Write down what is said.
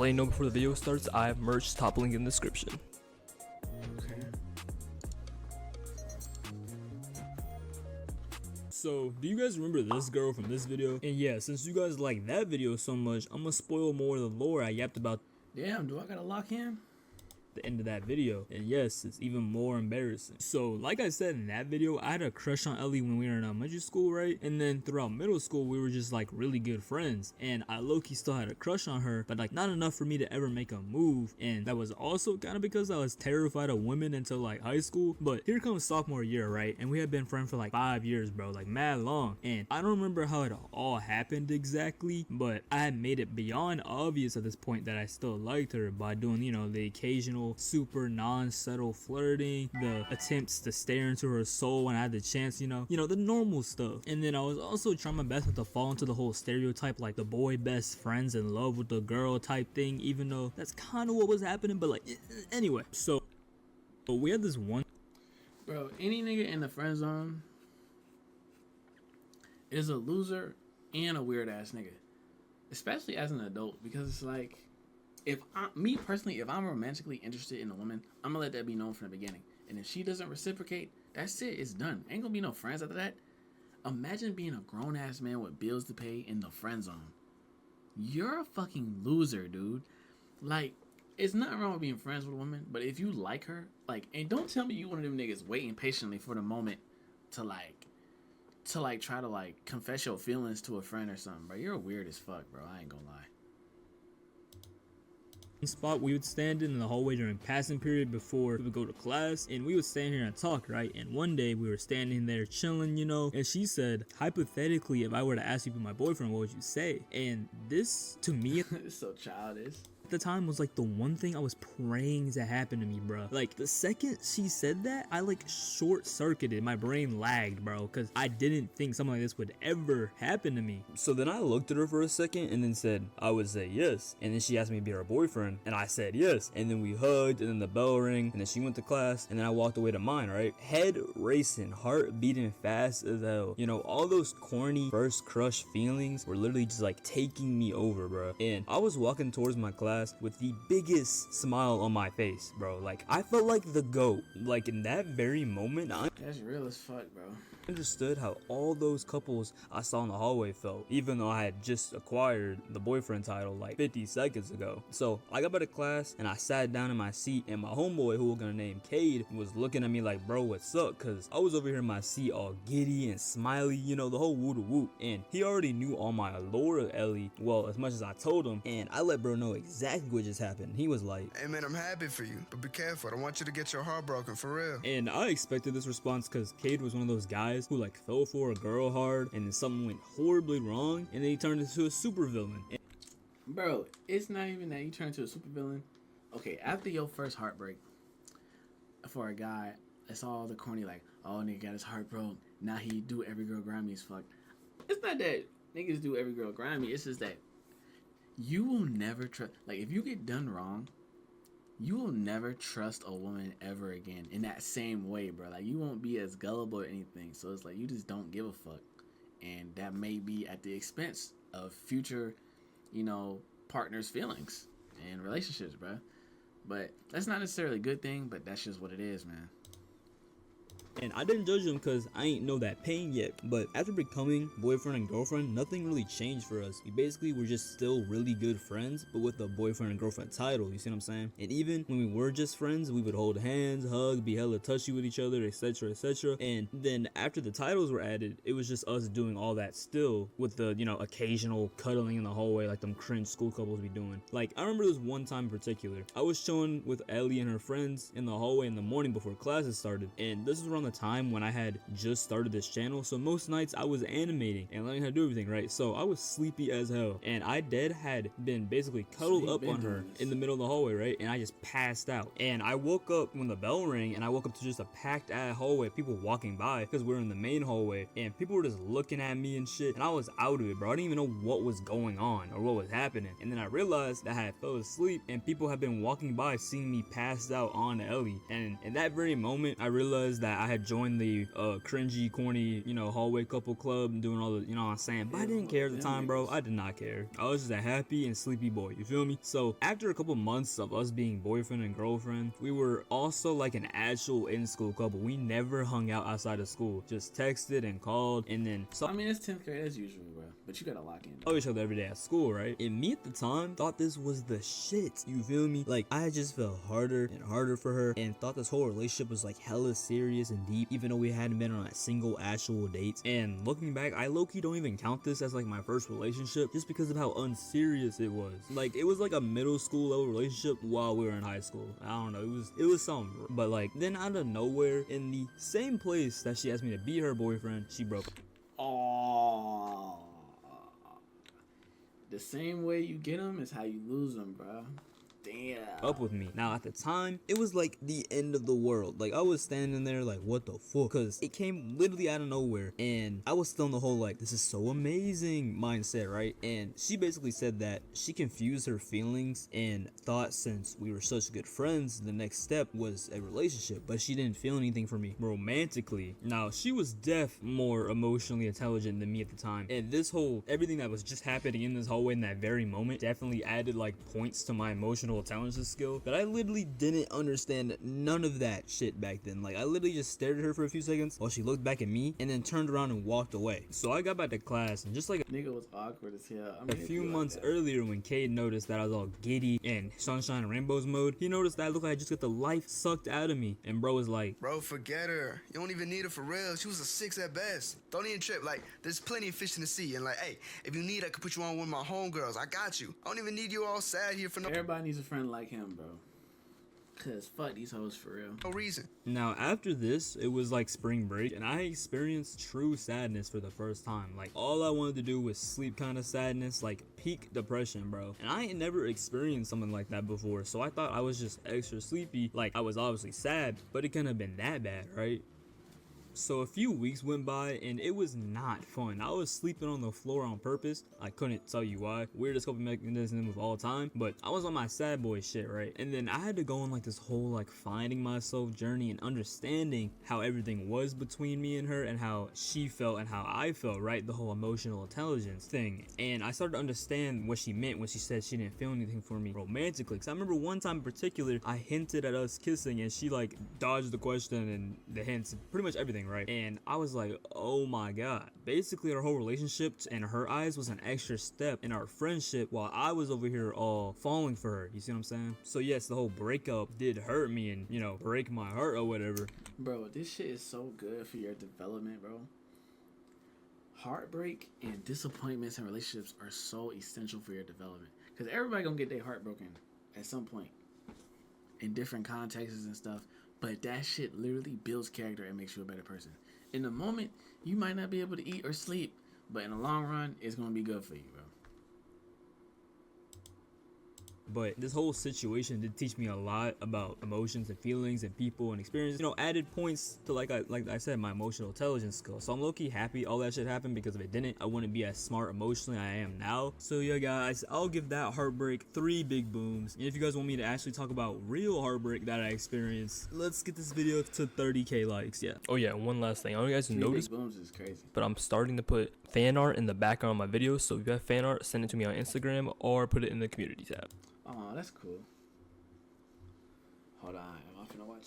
Just letting you know before the video starts, I have merch, top link in the description. Okay. So, do you guys remember this girl from this video? And yeah, since you guys like that video so much, I'm gonna spoil more of the lore I yapped about Damn, do I gotta lock in? the end of that video, and yes, it's even more embarrassing. So like I said in that video, I had a crush on Ellie when we were in elementary school, right? And then throughout middle school we were just like really good friends, and I low-key still had a crush on her, but like not enough for me to ever make a move. And that was also kind of because I was terrified of women until like high school. But here comes sophomore year, right? And we had been friends for like 5 years, bro, like mad long. And I don't remember how it all happened exactly, but I had made it beyond obvious at this point that I still liked her by doing, you know, the occasional super non-subtle flirting, the attempts to stare into her soul when I had the chance, you know, the normal stuff. And then I was also trying my best not to fall into the whole stereotype, like the boy best friends in love with the girl type thing, even though that's kind of what was happening. But like, anyway, so we had this one. Bro, any nigga in the friend zone is a loser and a weird ass nigga, especially as an adult, because it's like, if I'm romantically interested in a woman, I'm gonna let that be known from the beginning. And if she doesn't reciprocate, that's it, it's done. Ain't gonna be no friends after that. Imagine being a grown ass man with bills to pay in the friend zone. You're a fucking loser, dude. Like, it's not wrong with being friends with a woman, but if you like her, like, and don't tell me you one of them niggas waiting patiently for the moment to try to confess your feelings to a friend or something, bro. You're weird as fuck, bro. I ain't gonna lie. Spot we would stand in the hallway during passing period before we would go to class, and we would stand here and talk, right? And one day we were standing there chilling, and she said, hypothetically, if I were to ask you to be my boyfriend, what would you say? And this, to me, It's so childish. the time was like the one thing I was praying to happen to me, bro. Like the second she said that, I like short-circuited, my brain lagged, bro, because I didn't think something like this would ever happen to me. So then I looked at her for a second and then said I would say yes, and then she asked me to be her boyfriend and I said yes, and then we hugged, and then the bell rang, and then she went to class, and then I walked away to mine, right? Head racing, heart beating fast as hell. All those corny first crush feelings were literally just like taking me over, bro. And I was walking towards my class with the biggest smile on my face, bro. Like, I felt like the GOAT. Like, in that very moment, I That's real as fuck, bro. understood how all those couples I saw in the hallway felt, even though I had just acquired the boyfriend title like 50 seconds ago. So I got back to class and I sat down in my seat, and my homeboy, who we're gonna name Cade, was looking at me like, bro, what's up? Cause I was over here in my seat all giddy and smiley, the whole woo to whoop. And he already knew all my allure of Ellie, well, as much as I told him, and I let bro know exactly what just happened. He was like, hey man, I'm happy for you, but be careful. I don't want you to get your heart broken, for real. and I expected this response because Cade was one of those guys who like fell for a girl hard, and then something went horribly wrong, and then he turned into a supervillain. Bro, it's not even that you turn into a supervillain. Okay, after your first heartbreak for a guy, it's all the corny like, oh, nigga got his heart broke, now he do every girl grimy as fuck. It's not that niggas do every girl grimy, it's just that you will never trust, like, if you get done wrong, you will never trust a woman ever again in that same way, bro. Like, you won't be as gullible or anything. So it's like, you just don't give a fuck. And that may be at the expense of future, partners' feelings and relationships, bro. But that's not necessarily a good thing, but that's just what it is, man. And I didn't judge him because I ain't know that pain yet. But after becoming boyfriend and girlfriend, nothing really changed for us. We basically were just still really good friends, but with a boyfriend and girlfriend title, you see what I'm saying? And even when we were just friends, we would hold hands, hug, be hella touchy with each other, etc, etc. And then after the titles were added, it was just us doing all that still with the, occasional cuddling in the hallway like them cringe school couples be doing. Like, I remember this one time in particular. I was chilling with Ellie and her friends in the hallway in the morning before classes started, and this was around the time when I had just started this channel, so most nights I was animating and learning how to do everything, right? So I was sleepy as hell, and I had been basically cuddled up on her in the middle of the hallway, right? And I just passed out, and I woke up when the bell rang, and I woke up to just a packed ass hallway, people walking by, because we're in the main hallway, and people were just looking at me and shit, and I was out of it, bro. I didn't even know what was going on or what was happening. And then I realized that I had fell asleep, and people had been walking by seeing me passed out on Ellie, and in that very moment I realized that I had joined the cringy, corny, hallway couple club and doing all the, what I'm saying. But I didn't care at the time, bro. I did not care. I was just a happy and sleepy boy. You feel me? So after a couple months of us being boyfriend and girlfriend, we were also like an actual in-school couple. We never hung out outside of school. Just texted and called, and then I mean, it's 10th grade as usual, bro. But you gotta lock in. saw each other every day at school, right? And me at the time thought this was the shit. You feel me? Like I just felt harder and harder for her, and thought this whole relationship was like hella serious and deep, even though we hadn't been on a single actual date. And looking back, I low-key don't even count this as like my first relationship, just because of how unserious it was. Like it was like a middle school level relationship while we were in high school. I don't know, it was something. But like then out of nowhere, in the same place that she asked me to be her boyfriend, she broke up. Oh, the same way you get them is how you lose them, bro. Damn. Up with me. Now at the time, it was like the end of the world. Like I was standing there like, what the fuck? Cause it came literally out of nowhere, and I was still in the whole like, this is so amazing mindset, right? And she basically said that she confused her feelings and thought since we were such good friends, the next step was a relationship, but she didn't feel anything for me romantically. Now she was more emotionally intelligent than me at the time, and this whole everything that was just happening in this hallway in that very moment definitely added like points to my emotional intelligence skill that I literally didn't understand none of that shit back then. Like I literally just stared at her for a few seconds while she looked back at me and then turned around and walked away. So I got back to class, and just like Nigga was awkward as hell. a few months earlier, when Cade noticed that I was all giddy and sunshine and rainbows mode, he noticed that I looked like I just got the life sucked out of me, and bro was like, Bro, forget her. You don't even need her for real. She was a 6 at best. Don't even trip. Like, there's plenty of fish in the sea. And like, hey, if you need, I could put you on with my homegirls. I got you. I don't even need you all sad here for Everybody needs a friend like him, bro. Cause fuck these hoes for real. no reason. Now after this, it was like spring break, and I experienced true sadness for the first time. Like all I wanted to do was sleep kind of sadness, like peak depression, bro. And I ain't never experienced something like that before, so I thought I was just extra sleepy. Like I was obviously sad, but it couldn't have been that bad, right? So a few weeks went by, and it was not fun. I was sleeping on the floor on purpose. I couldn't tell you why. Weirdest coping mechanism of all time, but I was on my sad boy shit, right? And then I had to go on like this whole like finding myself journey and understanding how everything was between me and her, and how she felt and how I felt, right? The whole emotional intelligence thing. And I started to understand what she meant when she said she didn't feel anything for me romantically. Cause I remember one time in particular, I hinted at us kissing, and she like dodged the question and the hints, pretty much everything, right? And I was like, oh my god. Basically our whole relationship in her eyes was an extra step in our friendship, while I was over here all falling for her. You see what I'm saying? So yes, the whole breakup did hurt me and break my heart or whatever. Bro, this shit is so good for your development, bro. Heartbreak and disappointments in relationships are so essential for your development, because everybody gonna get their heart broken at some point in different contexts and stuff. But that shit literally builds character and makes you a better person. In the moment, you might not be able to eat or sleep, but in the long run, it's gonna be good for you, bro. But this whole situation did teach me a lot about emotions and feelings and people and experiences. Added points to like I said, my emotional intelligence skills. So I'm low-key happy all that shit happened, because if it didn't, I wouldn't be as smart emotionally I am now. So yeah, guys, I'll give that heartbreak 3 big booms. And if you guys want me to actually talk about real heartbreak that I experienced, let's get this video to 30k likes. Yeah. Oh yeah, one last thing. I don't know if you guys 3 notice, big booms is crazy. but I'm starting to put fan art in the background of my videos. So if you have fan art, send it to me on Instagram or put it in the community tab. Oh, that's cool. Hold on, I'm finna watch.